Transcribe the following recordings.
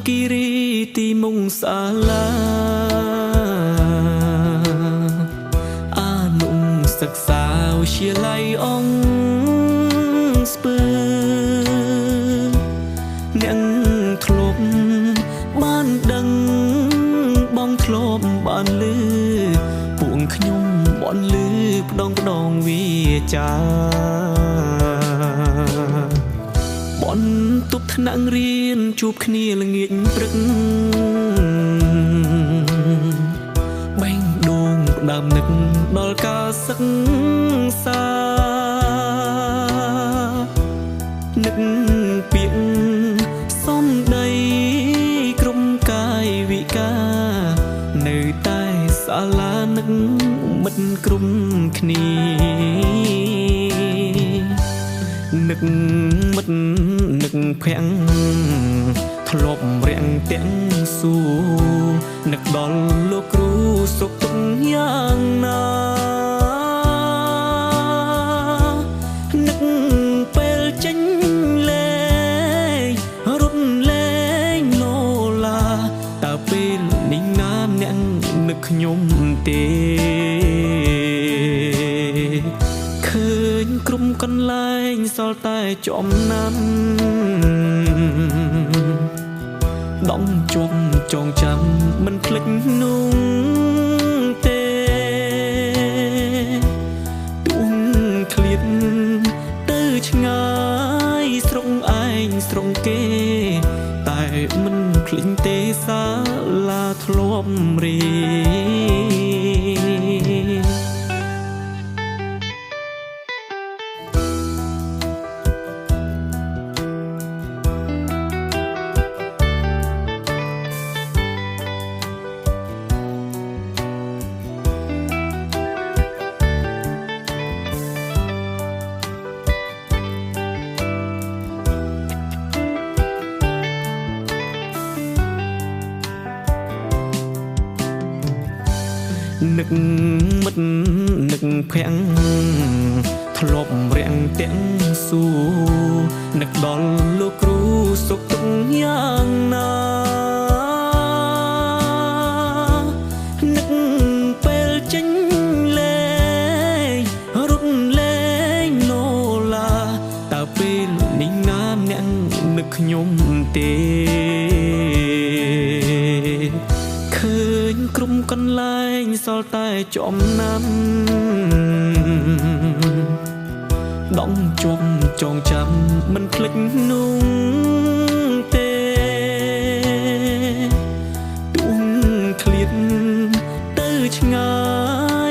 គិរីទីមុងសាលាអានុសិក្សាវិទ្យាល័យអង្គស្ពឺអ្នកធ្លាប់បានដឹងបងធ្លាប់បានលឺពួកខ្ញុំបានលឺផ្ដងវាចាបន្ទប់ថ្នាក់រៀនជួបគ្នាល្ងាចព្រឹកបែងដងផ្ដើមនឹកដល់ការសិក្សានឹកពាក្យសំដីក្រុមកាយវិការនៅតែសាលានឹកមិត្តក្រុមគ្នានឹកមិត្តនឹកភាំងធ្លាប់រាំងទាំងសួរនឹកដល់លោកគ្រូសុខទុក្ខយ៉ាងណានឹកពេលចេញលេងរត់លេងលោឡាតើពេលនេះណាអ្នកនឹកខ្ញុំទេឃើញក្រុមកន្លែងសល់តែចំណាំដំជាប់ចងចាំមិនភ្លេចនោះទេទួងឃ្លាតទៅឆ្ងាយស្រុកឯងស្រុកគេតែមិនភ្លេចទេសាលាធ្លាប់រៀននឹកមិត្តនឹកភាំងធ្លាប់រាំងទាំងសួរនឹកដល់លោកគ្រូសុខទុក្ខយ៉ាងណានឹកពេលចេញលេងរត់លេងលោឡាតើពេលនេះណាអ្នកនឹកខ្ញុំទេឃើញក្រុមកន្លែងសល់តែចំណាំដំជាប់ចងចាំមិនភ្លេចនោះទេទួងឃ្លាតទៅឆ្ងា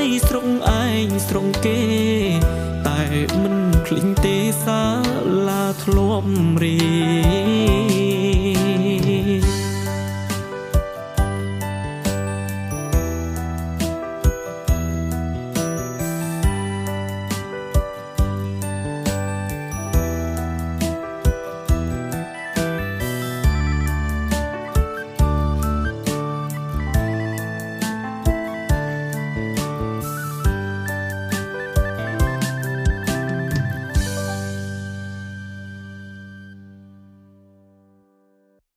យស្រុកឯងស្រុកគេតែមិនភ្លេចទេសាលាធ្លាប់រៀន